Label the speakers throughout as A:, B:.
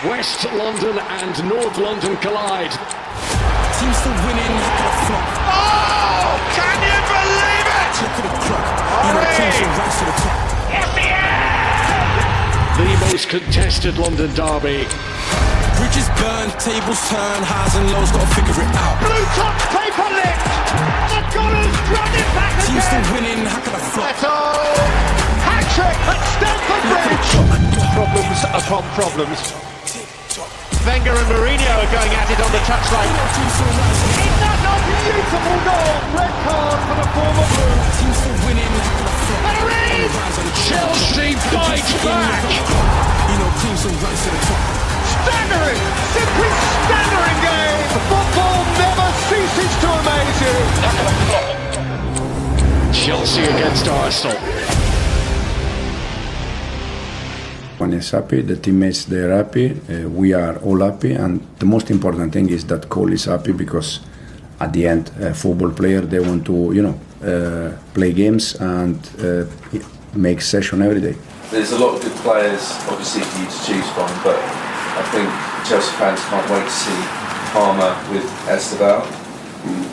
A: West London and North London collide.
B: Teams still winning.
C: Oh, can you believe it?
B: Look at the clock. You know, teams still rise to the top.
C: Yes, he
A: The most contested London derby.
B: Bridges burn, tables turn, highs and lows, gotta figure it out.
C: Blue top paper lift. The Gunners run it back again.
B: Teams still winning, how can I flop?
C: Neto, hat-trick at Stamford Bridge. Problems upon problems. Wenger and Mourinho are going at it on the touchline. Is that not beautiful goal? Red card for the former Blue.
B: Teams still winning, how can I flop?
C: There it is!
A: Chelsea bites back.
B: You know, teams still rise to the top.
C: Staggering! Simply staggering game! Football never ceases to amaze you!
A: Chelsea against Arsenal.
D: One is happy, the teammates they're happy, we are all happy, and the most important thing is that Cole is happy because at the end, football player they want to play games and make session every day.
E: There's a lot of good players, obviously, for you to choose from, but I think Chelsea fans can't wait to see Palmer with Esteban.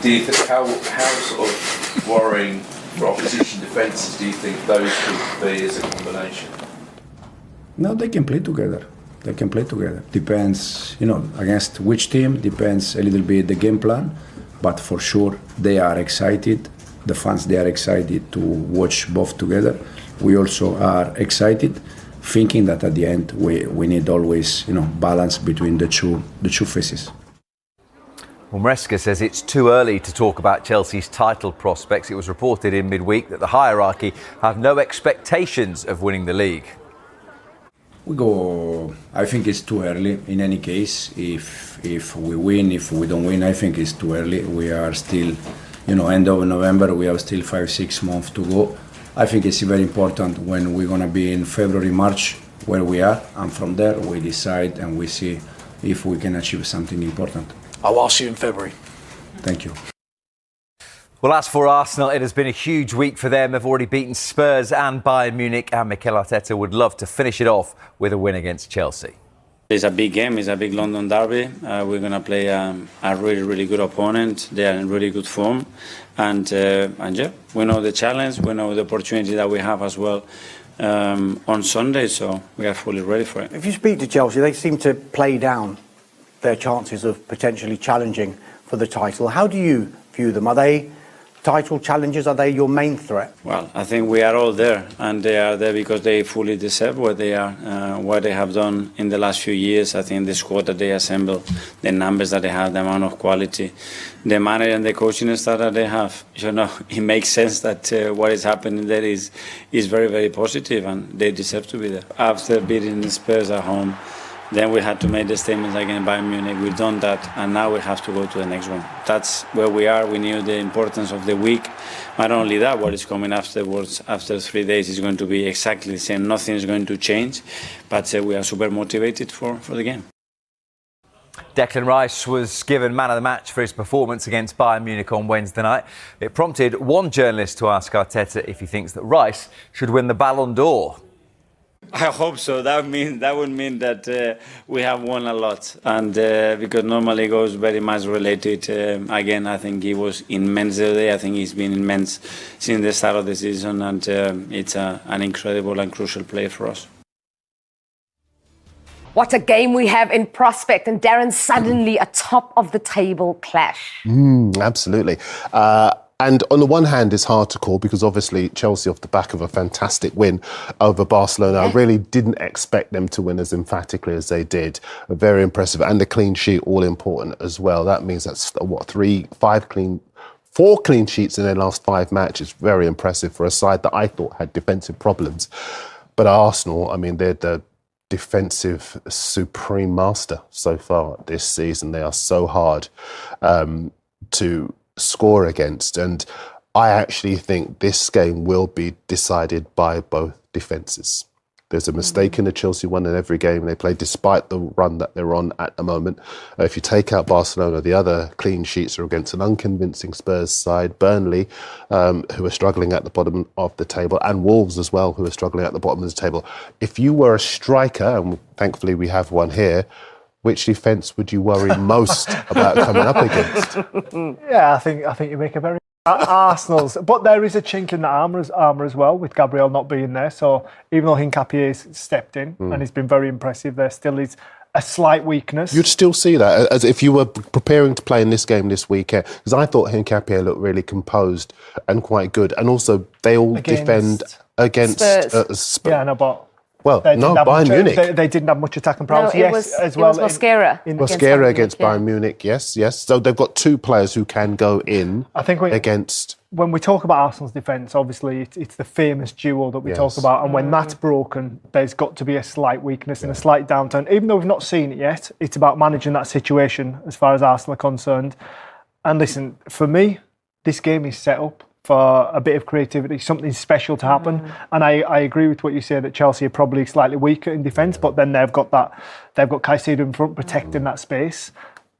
E: Do you think how sort of worrying for opposition defences do you think those could be as a combination?
D: No, they can play together. They can play together. Depends, against which team, depends a little bit the game plan, but for sure they are excited. The fans, they are excited to watch both together. We also are excited, thinking that at the end we need always, balance between the two faces.
F: Well, Maresca says it's too early to talk about Chelsea's title prospects. It was reported in midweek that the hierarchy have no expectations of winning the league.
D: I think it's too early. In any case, if we win, if we don't win, I think it's too early. We are still, end of November, we have still 5-6 months to go. I think it's very important when we're going to be in February, March, where we are, and from there we decide and we see if we can achieve something important.
G: I'll ask you in February.
D: Thank you.
F: Well, as for Arsenal, it has been a huge week for them. They've already beaten Spurs and Bayern Munich, and Mikel Arteta would love to finish it off with a win against Chelsea.
H: It's a big game. It's a big London derby. We're going to play a really, really good opponent. They are in really good form. And yeah, we know the challenge. We know the opportunity that we have as well on Sunday. So we are fully ready for it.
G: If you speak to Chelsea, they seem to play down their chances of potentially challenging for the title. How do you view them? Are they title challenges? Are they your main threat?
H: Well, I think we are all there, and they are there because they fully deserve what they are, what they have done in the last few years. I think the squad that they assembled, the numbers that they have, the amount of quality, the manager and the coaching staff that they have, it makes sense that what is happening there is very, very positive, and they deserve to be there. After beating the Spurs at home, then we had to make the statements against Bayern Munich. We've done that, and now we have to go to the next one. That's where we are. We knew the importance of the week. Not only that, what is coming afterwards, after 3 days, is going to be exactly the same. Nothing is going to change, but we are super motivated for the game.
F: Declan Rice was given man of the match for his performance against Bayern Munich on Wednesday night. It prompted one journalist to ask Arteta if he thinks that Rice should win the Ballon d'Or.
H: I hope so. That would mean that we have won a lot, and because normally it goes very much related. Again, I think he was immense today. I think he's been immense since the start of the season, and it's an incredible and crucial player for us.
I: What a game we have in prospect, and Darren, suddenly a top of the table clash.
J: Absolutely. And on the one hand, it's hard to call because obviously Chelsea, off the back of a fantastic win over Barcelona, I really didn't expect them to win as emphatically as they did. Very impressive. And the clean sheet, all important as well. That means that's, 4 clean sheets in their last 5 matches. Very impressive for a side that I thought had defensive problems. But Arsenal, I mean, they're the defensive supreme master so far this season. They are so hard to score against, and I actually think this game will be decided by both defences. There's a mistake in the Chelsea one in every game they play, despite the run that they're on at the moment. If you take out Barcelona, the other clean sheets are against an unconvincing Spurs side, Burnley, who are struggling at the bottom of the table, and Wolves as well, who are struggling at the bottom of the table. If you were a striker, and thankfully we have one here, which defence would you worry most about coming up against?
K: Yeah, I think you make a very Arsenal's, but there is a chink in the armour as well, with Gabriel not being there. So even though Hincapie's stepped in and he's been very impressive, there still is a slight weakness.
J: You'd still see that as if you were preparing to play in this game this weekend, because I thought Hincapie looked really composed and quite good, and also they all defend against Spurs.
K: Yeah, no, but.
J: Well, no, Bayern Munich.
K: They didn't have much attacking prowess.
I: No, it was Mosquera.
J: Mosquera against Bayern Munich, yes. So they've got two players who can go in against...
K: When we talk about Arsenal's defence, obviously it's the famous duo that we talk about, and when that's broken, there's got to be a slight weakness and a slight downturn. Even though we've not seen it yet, it's about managing that situation as far as Arsenal are concerned. And listen, for me, this game is set up for a bit of creativity, something special to happen. And I agree with what you say, that Chelsea are probably slightly weaker in defence, but then they've got Caicedo in front protecting that space.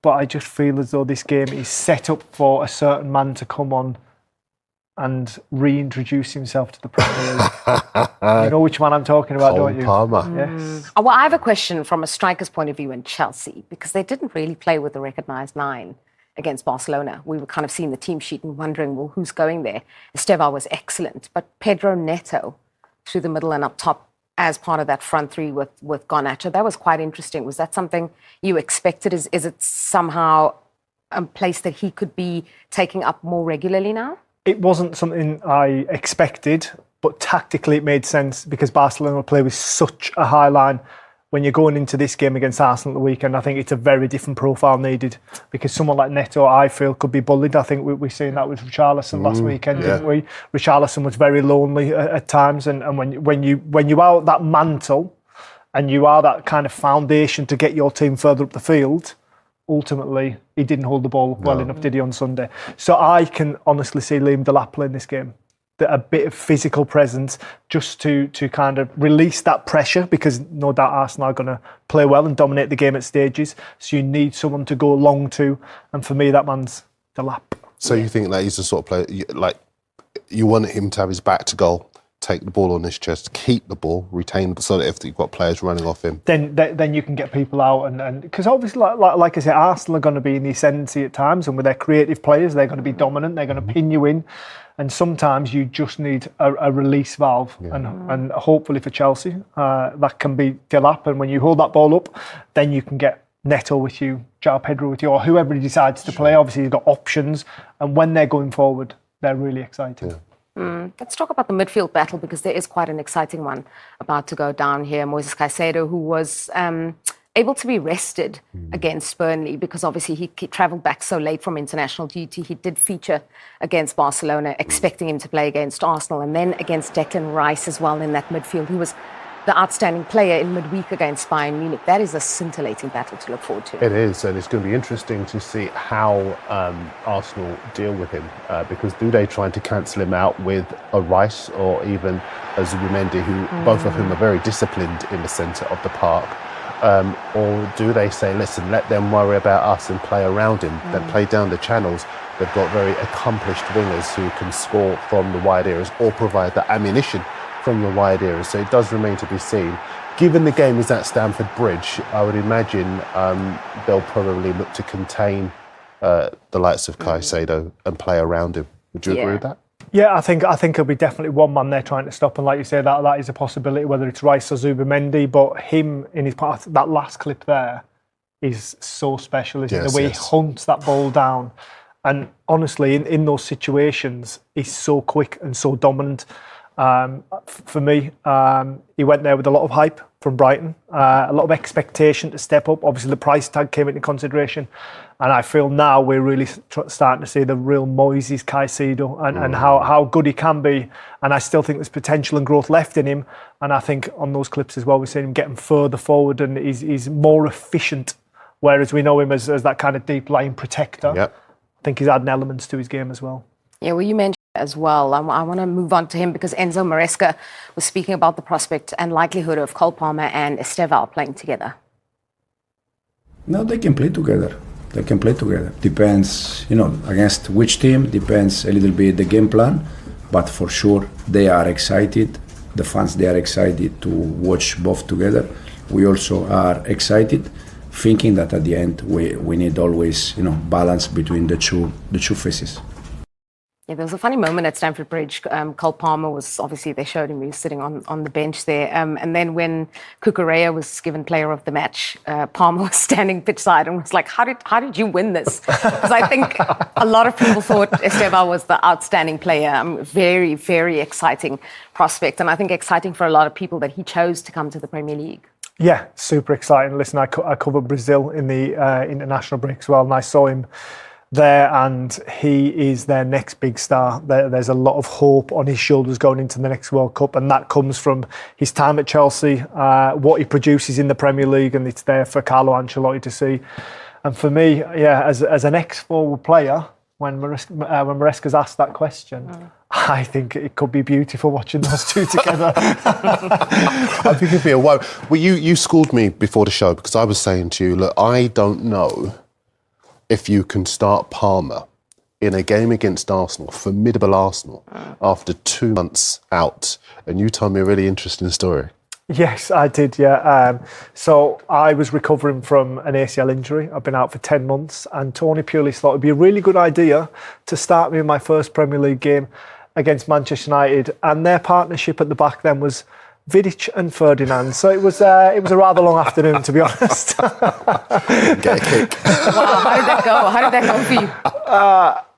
K: But I just feel as though this game is set up for a certain man to come on and reintroduce himself to the Premier League. You know which one I'm talking about, don't you?
J: Palmer.
K: Yes.
I: Well, I have a question from a striker's point of view in Chelsea, because they didn't really play with the recognised 9 against Barcelona. We were kind of seeing the team sheet and wondering, well, who's going there? Estevao was excellent, but Pedro Neto through the middle and up top as part of that front three with Garnacho, that was quite interesting. Was that something you expected? Is it somehow a place that he could be taking up more regularly now?
K: It wasn't something I expected, but tactically it made sense, because Barcelona play with such a high line. When you're going into this game against Arsenal at the weekend, I think it's a very different profile needed, because someone like Neto, I feel, could be bullied. I think we've seen that with Richarlison last weekend, didn't we? Richarlison was very lonely at times, and when you are that mantle and you are that kind of foundation to get your team further up the field, ultimately he didn't hold the ball well enough, did he, on Sunday? So I can honestly see Liam Delap playing this game. A bit of physical presence just to kind of release that pressure, because no doubt Arsenal are going to play well and dominate the game at stages. So you need someone to go long to, and for me that man's Delap.
J: So you think that he's the sort of player, like, you want him to have his back to goal, take the ball on his chest, keep the ball, retain the, so that if you've got players running off him,
K: then you can get people out, and because obviously, like I said, Arsenal are going to be in the ascendancy at times, and with their creative players, they're going to be dominant. They're going to pin you in. And sometimes you just need a release valve. And hopefully for Chelsea, that can be Delap. And when you hold that ball up, then you can get Neto with you, João Pedro with you, or whoever he decides to play. Obviously, he's got options. And when they're going forward, they're really exciting.
I: Let's talk about the midfield battle, because there is quite an exciting one about to go down here. Moises Caicedo, who was able to be rested against Burnley, because obviously he travelled back so late from international duty. He did feature against Barcelona, expecting him to play against Arsenal, and then against Declan Rice as well in that midfield. He was the outstanding player in midweek against Bayern Munich. That is a scintillating battle to look forward to.
J: It is, and it's going to be interesting to see how Arsenal deal with him, because do they try to cancel him out with a Rice or even a Zubimendi, who both of whom are very disciplined in the centre of the park? Or do they say, listen, let them worry about us and play around him, then play down the channels? They've got very accomplished wingers who can score from the wide areas or provide the ammunition from the wide areas. So it does remain to be seen. Given the game is at Stamford Bridge, I would imagine they'll probably look to contain the likes of Caicedo and play around him. Would you agree with that?
K: Yeah, I think it'll be definitely one man they're trying to stop, and like you say, that is a possibility, whether it's Rice or Zubimendi. But him in his part, that last clip there is so special, isn't it? The way he hunts that ball down, and honestly, in those situations, he's so quick and so dominant. For me, he went there with a lot of hype from Brighton, a lot of expectation to step up. Obviously, the price tag came into consideration, and I feel now we're really starting to see the real Moises Caicedo and how good he can be. And I still think there's potential and growth left in him. And I think on those clips as well, we've seen him getting further forward, and he's more efficient, whereas we know him as that kind of deep line protector. I think he's adding elements to his game as well.
I: Yeah, well, you mentioned as well. I want to move on to him because Enzo Maresca was speaking about the prospect and likelihood of Cole Palmer and Estevao playing together.
D: No, they can play together. They can play together. Depends, against which team, depends a little bit the game plan. But for sure, they are excited. The fans, they are excited to watch both together. We also are excited, thinking that at the end, we need always, balance between the two faces.
I: Yeah, there was a funny moment at Stamford Bridge. Cole Palmer was, obviously, they showed him, he was sitting on the bench there. And then when Cucurella was given player of the match, Palmer was standing pitch side and was like, how did you win this? Because I think a lot of people thought Estevao was the outstanding player. Very, very exciting prospect. And I think exciting for a lot of people that he chose to come to the Premier League.
K: Yeah, super exciting. Listen, I covered Brazil in the international break as well, and I saw him there, and he is their next big star. There's a lot of hope on his shoulders going into the next World Cup, and that comes from his time at Chelsea, what he produces in the Premier League, and it's there for Carlo Ancelotti to see. And for me, yeah, as an ex-forward player, when Maresca's asked that question, I think it could be beautiful watching those two together.
J: I think it'd be a wow. Well, you schooled me before the show because I was saying to you, look, I don't know if you can start Palmer in a game against Arsenal, formidable Arsenal, after 2 months out. And you told me a really interesting story.
K: Yes, I did, yeah. So I was recovering from an ACL injury. I've been out for 10 months, and Tony Pulis thought it'd be a really good idea to start me in my first Premier League game against Manchester United. And their partnership at the back then was Vidic and Ferdinand. So it was a rather long afternoon, to be honest.
J: Get a kick.
I: Wow, how did that go? How did that go for you?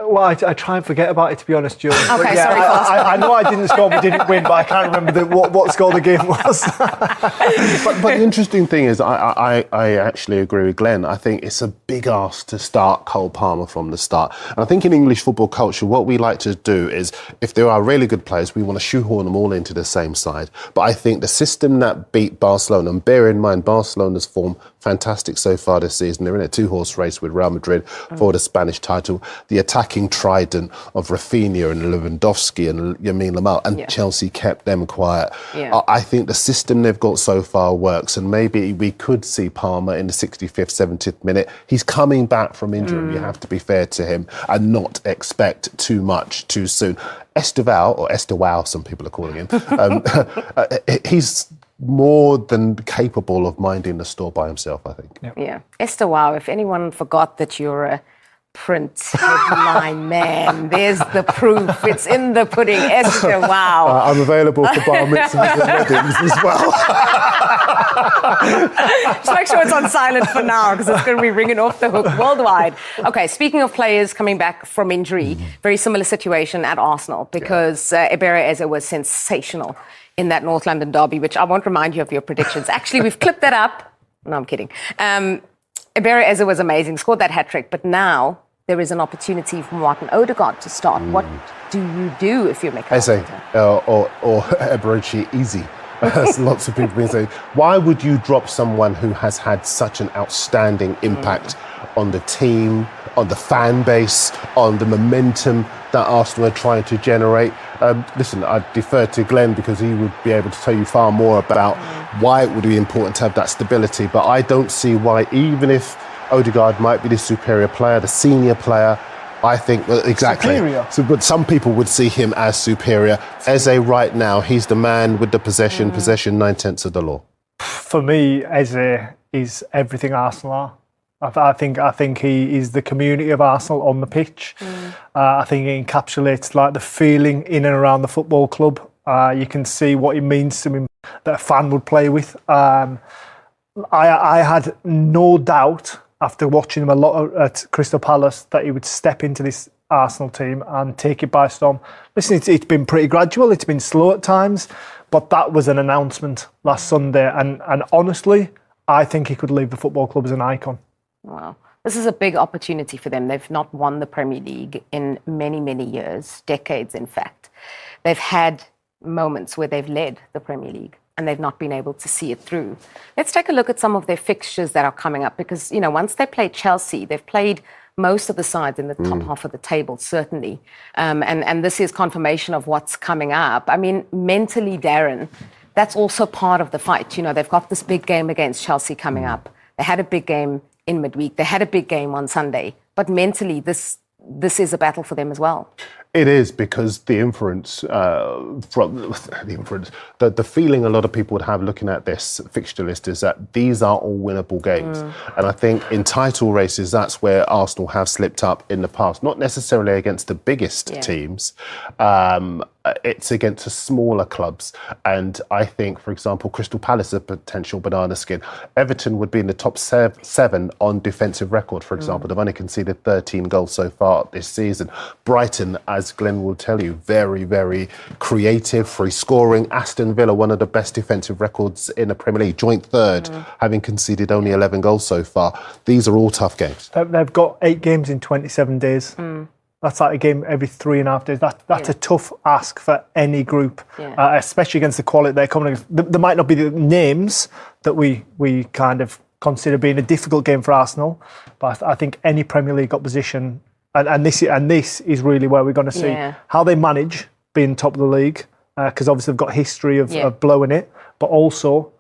K: Well, I try and forget about it, to be honest, Julie.
I: Okay,
K: yeah,
I: sorry.
K: I know I didn't score, we didn't win, but I can't remember what score the game was.
J: But the interesting thing is, I actually agree with Glenn. I think it's a big ask to start Cole Palmer from the start. And I think in English football culture, what we like to do is, if there are really good players, we want to shoehorn them all into the same side. But I think the system that beat Barcelona, and bear in mind, Barcelona's form fantastic so far this season. They're in a two-horse race with Real Madrid for the Spanish title. The attacking trident of Rafinha and Lewandowski and Lamine Yamal, and Chelsea kept them quiet. Yeah. I think the system they've got so far works, and maybe we could see Palmer in the 65th, 70th minute. He's coming back from injury. You have to be fair to him and not expect too much too soon. Estevao, or Estevao, some people are calling him, he's more than capable of minding the store by himself, I think.
I: Yeah. Estevao, if anyone forgot that you're a print headline man, there's the proof. It's in the pudding. Estevao.
J: I'm available for bar mitzvahs and weddings as well.
I: Just make sure it's on silent for now, because it's going to be ringing off the hook worldwide. Okay, speaking of players coming back from injury, very similar situation at Arsenal, because Eberechi Eze was sensational in that North London derby, which I won't remind you of your predictions. Actually, we've clipped that up. No, I'm kidding. Eberechi Eze was amazing, scored that hat-trick, but now there is an opportunity for Martin Odegaard to start. What do you do if you're Mikel?
J: Eze or Eberechi easy. As lots of people have been saying. Why would you drop someone who has had such an outstanding impact on the team, on the fan base, on the momentum that Arsenal are trying to generate? Listen, I defer to Glenn because he would be able to tell you far more about why it would be important to have that stability. But I don't see why, even if Odegaard might be the superior player, the senior player, I think, well, exactly.
K: Superior.
J: So, but some people would see him as superior. Eze right now, he's the man with the possession, 9/10 of the law.
K: For me, Eze is everything Arsenal are. I think he is the community of Arsenal on the pitch. I think he encapsulates like the feeling in and around the football club. You can see what it means to him that a fan would play with. I had no doubt after watching him a lot at Crystal Palace that he would step into this Arsenal team and take it by storm. Listen, it's been pretty gradual. It's been slow at times, but that was an announcement last Sunday. And honestly, I think he could leave the football club as an icon.
I: Wow. This is a big opportunity for them. They've not won the Premier League in many, many years, decades, in fact. They've had moments where they've led the Premier League and they've not been able to see it through. Let's take a look at some of their fixtures that are coming up because, you know, once they play Chelsea, they've played most of the sides in the top half of the table, certainly. And this is confirmation of what's coming up. I mean, mentally, Darren, that's also part of the fight. You know, they've got this big game against Chelsea coming up. They had a big game in midweek. They had a big game on Sunday. But mentally, this is a battle for them as well.
J: It is, because the inference the feeling a lot of people would have looking at this fixture list is that these are all winnable games. And I think in title races, that's where Arsenal have slipped up in the past. Not necessarily against the biggest teams. It's against the smaller clubs. And I think, for example, Crystal Palace is a potential banana skin. Everton would be in the top 7 on defensive record, for example. They've only conceded 13 goals so far this season. Brighton, as Glenn will tell you, very, very creative, free scoring. Aston Villa, one of the best defensive records in the Premier League, joint third, having conceded only 11 goals so far. These are all tough games.
K: They've got 8 games in 27 days. That's like a game every 3.5 days. That's a tough ask for any group, especially against the quality they're coming against. There might not be the names that we kind of consider being a difficult game for Arsenal, but I think any Premier League opposition, and this is really where we're going to see how they manage being top of the league, because obviously they've got history of blowing it, but also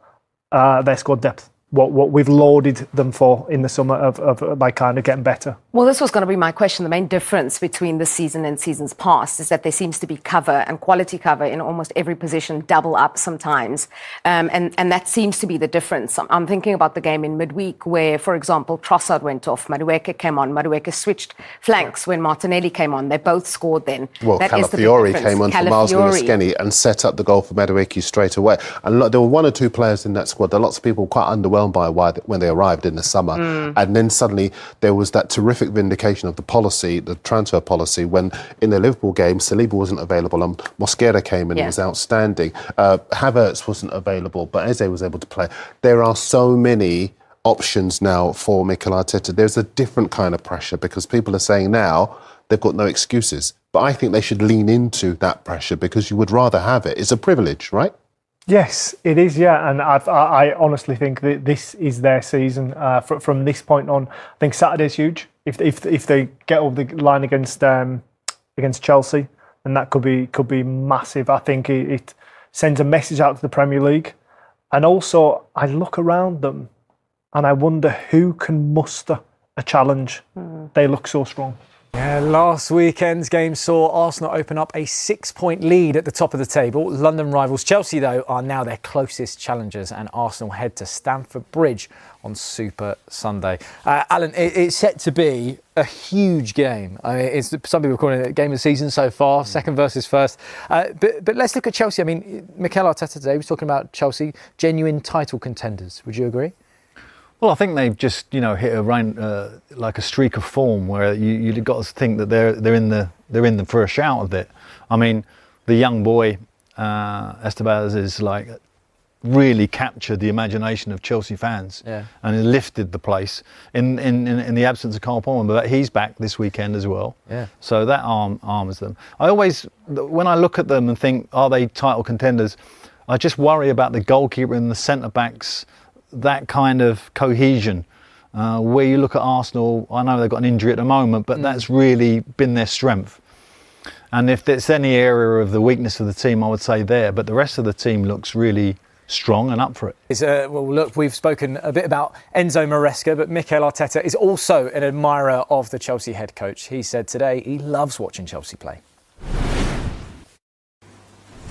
K: their squad depth. What we've lauded them for in the summer of like kind of getting better.
I: Well, this was going to be my question. The main difference between this season and seasons past is that there seems to be cover and quality cover in almost every position, double up sometimes. And that seems to be the difference. I'm thinking about the game in midweek where, for example, Trossard went off, Maresca came on, Maresca switched flanks when Martinelli came on. They both scored then.
J: Well, Calafiori came on for Miles Lewis-Skenny and set up the goal for Madueke straight away. And look, there were 1 or 2 players in that squad that lots of people were quite underwhelmed by when they arrived in the summer. And then suddenly there was that terrific vindication of the policy, the transfer policy, when in the Liverpool game, Saliba wasn't available and Mosquera came in and was outstanding. Havertz wasn't available, but Eze was able to play. There are so many options now for Mikel Arteta. There's a different kind of pressure because people are saying now they've got no excuses. But I think they should lean into that pressure because you would rather have it. It's a privilege, right?
K: Yes, it is, and I honestly think that this is their season. From this point on, I think Saturday's huge. If they get over the line against Chelsea, then that could be massive. I think it sends a message out to the Premier League, and also I look around them, and I wonder who can muster a challenge. They look so strong.
L: Yeah, last weekend's game saw Arsenal open up a 6-point lead at the top of the table. London rivals Chelsea, though, are now their closest challengers, and Arsenal head to Stamford Bridge on Super Sunday. Alan, it's set to be a huge game. I mean, some people are calling it a game of the season so far, second versus first. But let's look at Chelsea. I mean, Mikel Arteta today was talking about Chelsea, genuine title contenders. Would you agree?
M: Well, I think they've just, hit like a streak of form where you've got to think that they're in the for a shout of it. I mean, the young boy Esteban is like really captured the imagination of Chelsea fans, and he lifted the place in the absence of Carl Palmer. But he's back this weekend as well. Yeah. So that arms them. I always, when I look at them and think, are they title contenders? I just worry about the goalkeeper and the centre backs. That kind of cohesion, where you look at Arsenal, I know they've got an injury at the moment, but that's really been their strength. And if there's any area of the weakness of the team, I would say there, but the rest of the team looks really strong and up for it.
L: Well, look, we've spoken a bit about Enzo Maresca, but Mikel Arteta is also an admirer of the Chelsea head coach. He said today he loves watching Chelsea play.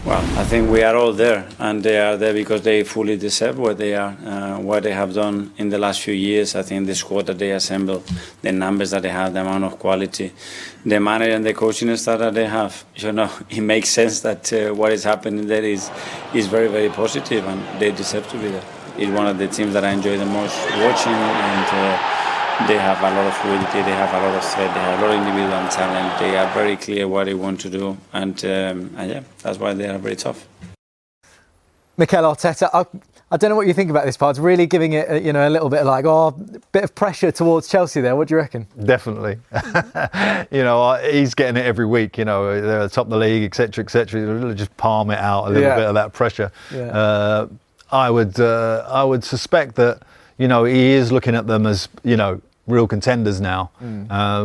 H: Well, I think we are all there, and they are there because they fully deserve what they are, what they have done in the last few years. I think the squad that they assembled, the numbers that they have, the amount of quality, the manager and the coaching staff that they have. It makes sense that what is happening there is very, very positive, and they deserve to be there. It's one of the teams that I enjoy the most watching, and they have a lot of fluidity, they have a lot of threat, they have a lot of individual talent, they are very clear what they want to do, and that's why they are very tough.
L: Mikel Arteta, I don't know what you think about this part. It's really giving it, a little bit like, a bit of pressure towards Chelsea there. What do you reckon?
M: Definitely. He's getting it every week. They're at the top of the league, etc., etc. He'll just palm it out a little bit of that pressure. I would suspect that. He is looking at them as, real contenders now,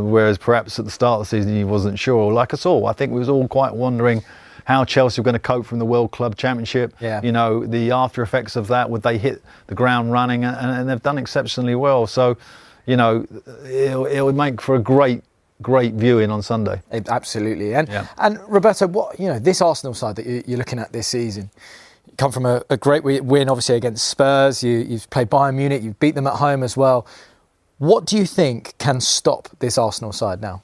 M: whereas perhaps at the start of the season you wasn't sure. Like us all, I think we was all quite wondering how Chelsea were going to cope from the World Club Championship.
L: Yeah.
M: You know, the after effects of that, would they hit the ground running? And they've done exceptionally well. So, you know, it would make for a great viewing on Sunday.
L: Absolutely. And Roberto, what, you know, this Arsenal side that you're looking at this season, you come from a great win, obviously, against Spurs. You've played Bayern Munich. You've beat them at home as well. What do you think can stop this Arsenal side now?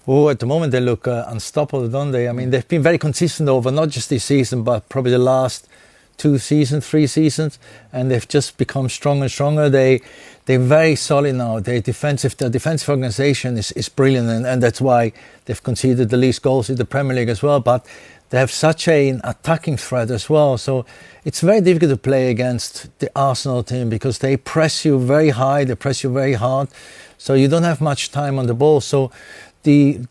N: Oh, at the moment they look unstoppable, don't they? I mean, they've been very consistent over not just this season, but probably the last 3 seasons, and they've just become stronger and stronger. They're very solid now. Their defensive organisation is brilliant, and that's why they've conceded the least goals in the Premier League as well. But they have such an attacking threat as well. So it's very difficult to play against the Arsenal team because they press you very high, they press you very hard. So you don't have much time on the ball. So you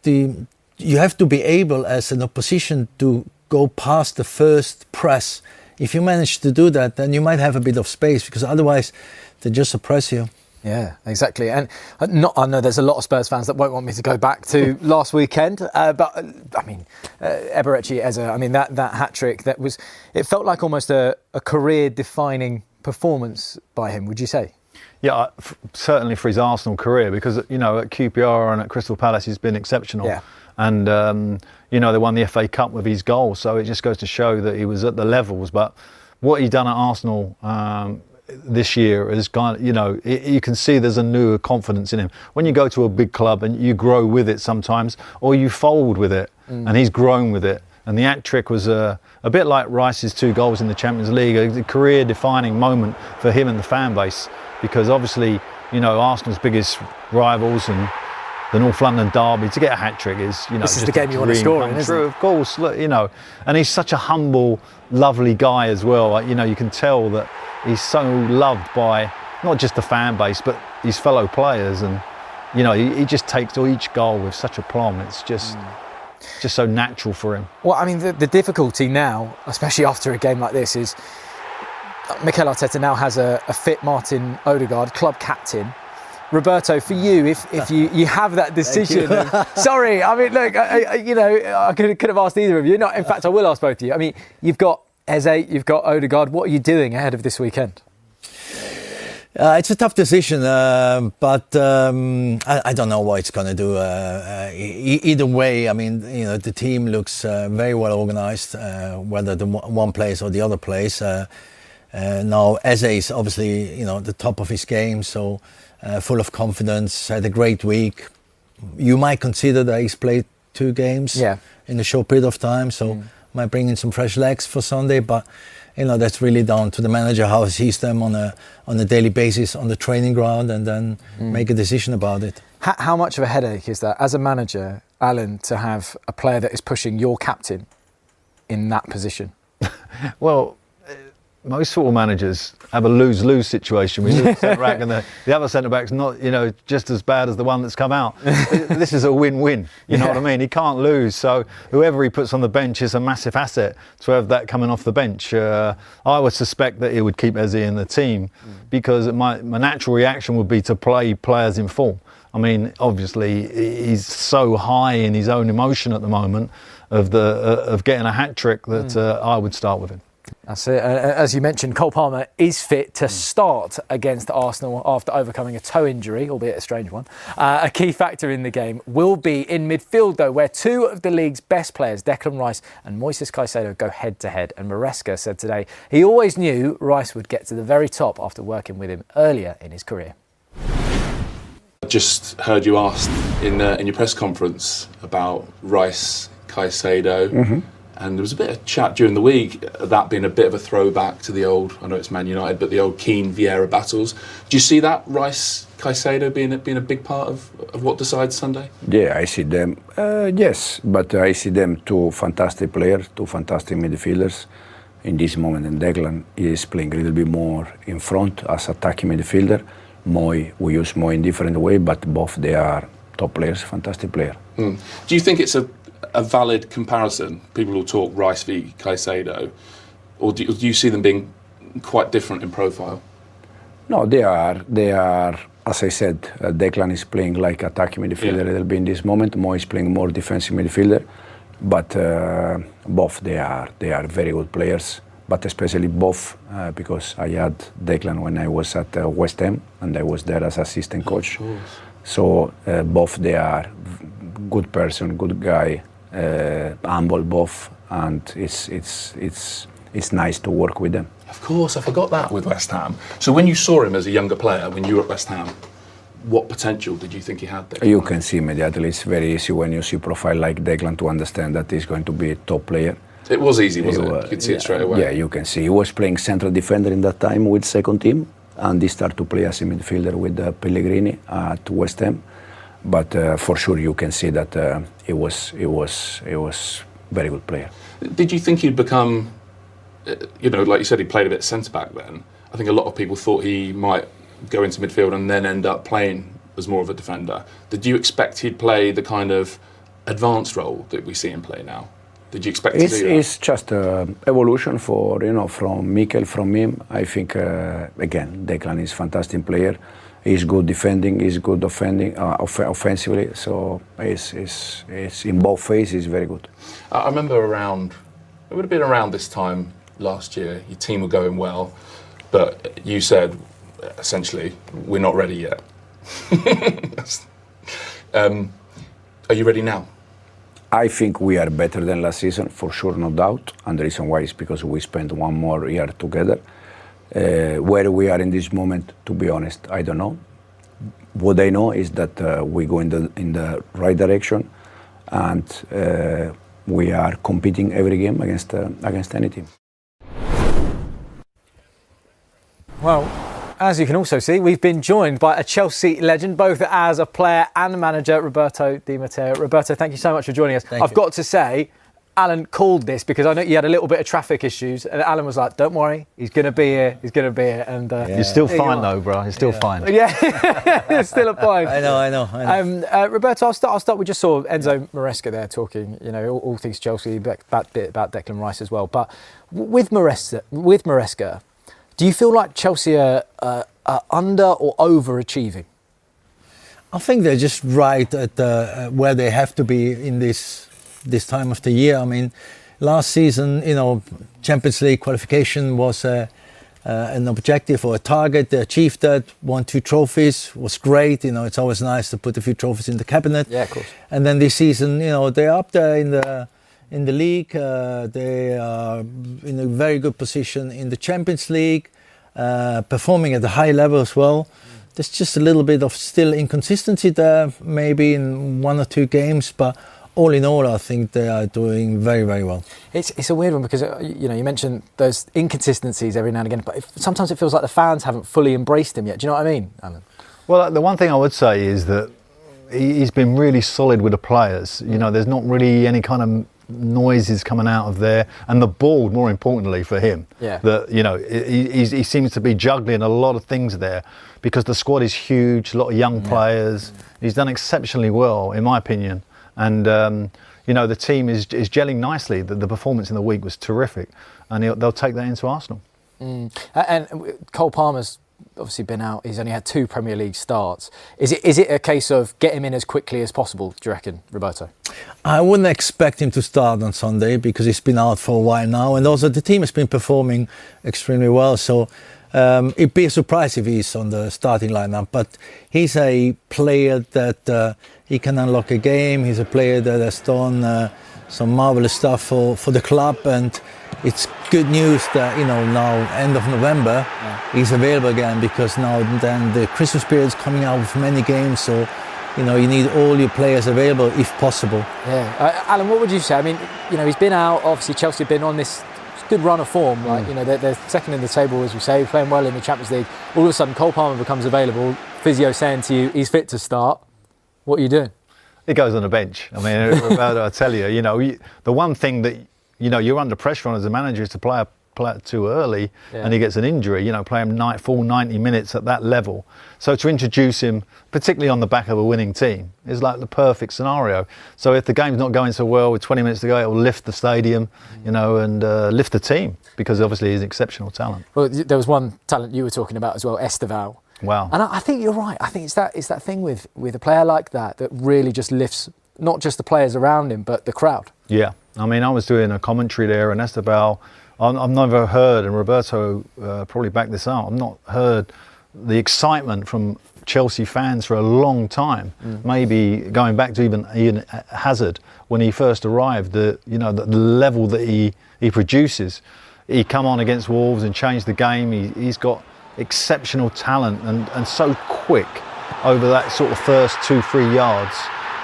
N: have to be able as an opposition to go past the first press. If you manage to do that, then you might have a bit of space because otherwise they just suppress you.
L: Yeah, exactly. And I know there's a lot of Spurs fans that won't want me to go back to last weekend, but I mean, Eberechi Eze, I mean, that hat-trick, it felt like almost a career-defining performance by him, would you say?
M: Yeah, certainly for his Arsenal career, because, you know, at QPR and at Crystal Palace he's been exceptional.
L: Yeah.
M: And, you know, they won the FA Cup with his goal, so it just goes to show that he was at the levels. But what he done at Arsenal this year is kind of, you know, you can see there's a new confidence in him. When you go to a big club and you grow with it sometimes, or you fold with it, and he's grown with it. And the hat-trick was a bit like Rice's 2 goals in the Champions League, a career-defining moment for him and the fan base. Because obviously, you know, Arsenal's biggest rivals and the North London derby, to get a hat-trick is, you know,
L: this is the game you want to score in, isn't it?
M: Of course, look, you know, and he's such a humble, lovely guy as well. Like, you know, you can tell that he's so loved by not just the fan base, but his fellow players. And, you know, he just takes each goal with such aplomb. It's just so natural for him.
L: Well, I mean, the difficulty now, especially after a game like this, is Mikel Arteta now has a fit Martin Odegaard, club captain. Roberto, for you, if you have that decision, sorry, I mean, look, you know, I could have asked either of you. No, in fact, I will ask both of you. I mean, you've got Eze, you've got Odegaard. What are you doing ahead of this weekend?
N: It's a tough decision, but I don't know what it's going to do. Either way, I mean, you know, the team looks very well organised, whether the one place or the other place. Now, Eze is obviously, you know, the top of his game, so full of confidence, had a great week. You might consider that he's played 2 games in a short period of time, so might bring in some fresh legs for Sunday, but you know, that's really down to the manager, how he sees them on a daily basis on the training ground, and then make a decision about it.
L: How much of a headache is that, as a manager, Alan, to have a player that is pushing your captain in that position?
M: Well, most football managers have a lose-lose situation. We lose centre back, and the other centre back's not, you know, just as bad as the one that's come out. This is a win-win. You know what I mean? He can't lose. So whoever he puts on the bench is a massive asset to have that coming off the bench. I would suspect that he would keep Eze in the team because my natural reaction would be to play players in form. I mean, obviously, he's so high in his own emotion at the moment of getting a hat-trick that I would start with him.
L: That's it. As you mentioned, Cole Palmer is fit to start against Arsenal after overcoming a toe injury, albeit a strange one. A key factor in the game will be in midfield, though, where 2 of the league's best players, Declan Rice and Moises Caicedo, go head-to-head. And Maresca said today he always knew Rice would get to the very top after working with him earlier in his career.
E: I just heard you asked in your press conference about Rice, Caicedo. And there was a bit of chat during the week, that being a bit of a throwback to the old, I know it's Man United, but the old Keane Vieira battles. Do you see that, Rice, Caicedo, being a big part of what decides Sunday?
D: Yeah, I see them. Yes, but I see them 2 fantastic players, 2 fantastic midfielders. In this moment, and Declan is playing a little bit more in front as attacking midfielder. We use Moy in different way, but both they are top players, fantastic player.
E: Do you think it's a valid comparison? People will talk Rice v Caicedo, or do you see them being quite different in profile?
D: No, they are as I said, Declan is playing like attacking midfielder a little bit in this moment. Mo is playing more defensive midfielder, but both they are very good players. But especially both because I had Declan when I was at West Ham and I was there as assistant coach. So both they are good person, good guy, humble both, and it's nice to work with them.
O: Of course, I forgot that with West Ham. So when you saw him as a younger player, when you were at West Ham, what potential did you think he had there?
D: You can see immediately. It's very easy when you see a profile like Declan to understand that he's going to be a top player.
O: It was easy, wasn't it? You could see it straight away.
D: Yeah, you can see. He was playing central defender in that time with second team, and he started to play as a midfielder with Pellegrini at West Ham. But for sure, you can see that he was very good player.
O: Did you think he'd become, like you said, he played a bit centre back then? I think a lot of people thought he might go into midfield and then end up playing as more of a defender. Did you expect he'd play the kind of advanced role that we see him play now? Did you expect to do that?
D: It's just evolution from Mikel, from him. I think again, Declan is a fantastic player. He's good defending. He's good offensively. So it's in both phases. He's very good.
O: I remember it would have been around this time last year. Your team were going well, but you said essentially we're not ready yet. Are you ready now?
D: I think we are better than last season, for sure, no doubt. And the reason why is because we spent one more year together. Where we are in this moment, to be honest, I don't know. What I know is that we go in the right direction, and we are competing every game against any team.
L: Well, as you can also see, we've been joined by a Chelsea legend, both as a player and manager, Roberto Di Matteo. Roberto, thank you so much for joining us. I've got to say, Alan called this because I know you had a little bit of traffic issues, and Alan was like, "Don't worry, he's going to be here. He's going to be here." And
M: you're still fine though, bro. You're still fine.
L: Yeah, you're still fine.
N: I know.
L: Roberto, I'll start. We just saw Enzo Maresca there talking, all things Chelsea, about Declan Rice as well. But with Maresca, do you feel like Chelsea are under or overachieving?
N: I think they're just right at where they have to be in this time of the year. I mean, last season, Champions League qualification was an objective or a target. They achieved that, won 2 trophies, was great. It's always nice to put a few trophies in the cabinet.
L: Yeah, of course.
N: And then this season, they're up there in the league. They are in a very good position in the Champions League, performing at a high level as well. There's just a little bit of still inconsistency there, maybe in 1 or 2 games, but all in all, I think they are doing very, very well.
L: It's a weird one because you mentioned those inconsistencies every now and again, but sometimes it feels like the fans haven't fully embraced him yet. Do you know what I mean, Alan?
M: Well, the one thing I would say is that he's been really solid with the players. There's not really any kind of noises coming out of there, and the ball, more importantly for him.
L: Yeah.
M: That he seems to be juggling a lot of things there because the squad is huge, a lot of young players. He's done exceptionally well, in my opinion. And the team is gelling nicely. The performance in the week was terrific, and they'll take that into Arsenal.
L: And Cole Palmer's obviously been out. He's only had 2 Premier League starts. Is it a case of get him in as quickly as possible, do you reckon, Roberto?
N: I wouldn't expect him to start on Sunday because he's been out for a while now, and also the team has been performing extremely well. So it'd be a surprise if he's on the starting lineup. But he's a player that he can unlock a game. He's a player that has done some marvelous stuff for the club, and it's good news that now end of November he's available again, because now then the Christmas period is coming out with many games, so you need all your players available if possible.
L: Yeah, Alan, what would you say? I mean, he's been out. Obviously, Chelsea have been on this good run of form. Like they're second in the table, as we say, playing well in the Champions League. All of a sudden, Cole Palmer becomes available. Physio saying to you, he's fit to start. What are you doing?
M: He goes on the bench. I mean, Roberto, I tell you, the one thing that you're under pressure on as a manager is to play too early, and he gets an injury. Play him full 90 minutes at that level. So to introduce him, particularly on the back of a winning team, is like the perfect scenario. So if the game's not going so well with 20 minutes to go, it will lift the stadium, and lift the team, because obviously he's an exceptional talent.
L: Well, there was one talent you were talking about as well, Estevao.
M: Wow.
L: And I think you're right. I think it's that thing with a player like that really just lifts not just the players around him, but the crowd.
M: Yeah. I mean, I was doing a commentary there, and Esteban, I've never heard, and Roberto probably backed this up, I've not heard the excitement from Chelsea fans for a long time. Maybe going back to even Ian Hazard when he first arrived, the level that he produces. He come on against Wolves and changed the game. He's got exceptional talent and so quick over that sort of first 2-3 yards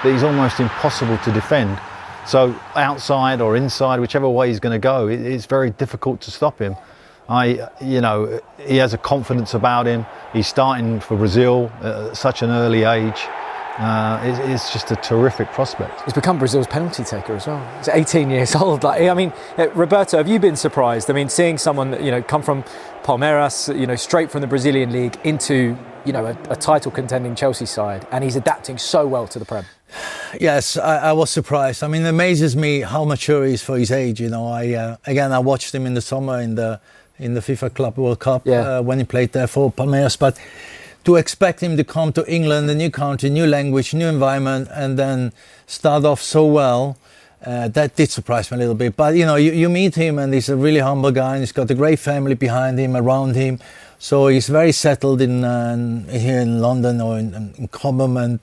M: that he's almost impossible to defend. So outside or inside, whichever way he's going to go, it's very difficult to stop him. He has a confidence about him. He's starting for Brazil at such an early age. It's just a terrific prospect.
L: He's become Brazil's penalty taker as well. He's 18 years old. Roberto, have you been surprised? I mean, seeing someone come from Palmeiras, straight from the Brazilian league into a title contending Chelsea side, and he's adapting so well to the Prem.
N: Yes, I was surprised. I mean, it amazes me how mature he is for his age. I watched him in the summer in the FIFA Club World Cup when he played there for Palmeiras, but to expect him to come to England, a new country, new language, new environment, and then start off so well, that did surprise me a little bit. But you meet him, and he's a really humble guy, and he's got a great family behind him, around him. So he's very settled in here in London or in Cobham,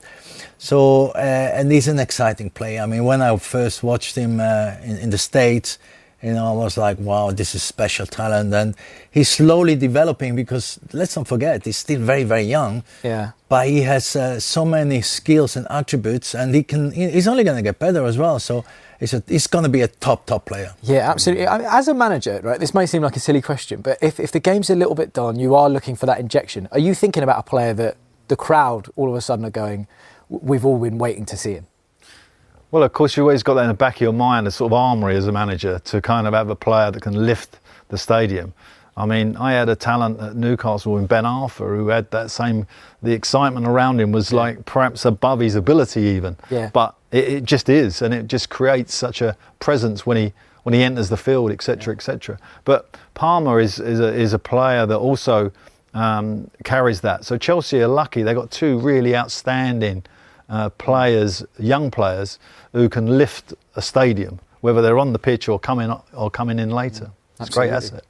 N: so and he's an exciting player. I mean, when I first watched him in the States, I was like, wow, this is special talent. And he's slowly developing because, let's not forget, he's still very, very young.
L: Yeah.
N: But he has so many skills and attributes, and he's only going to get better as well. So he's going to be a top player.
L: Yeah, absolutely. I mean, as a manager, right, this may seem like a silly question, but if the game's a little bit dull, you are looking for that injection. Are you thinking about a player that the crowd all of a sudden are going, we've all been waiting to see him?
M: Well, of course, you always got that in the back of your mind, a sort of armoury as a manager, to kind of have a player that can lift the stadium. I mean, I had a talent at Newcastle in Ben Arthur who had the excitement around him was like perhaps above his ability even.
L: Yeah.
M: But it just is, and it just creates such a presence when he enters the field, etc., etc. But Palmer is a player that also carries that. So Chelsea are lucky; they got two really outstanding players, young players, who can lift a stadium, whether they're on the pitch or coming in later. It's a great asset.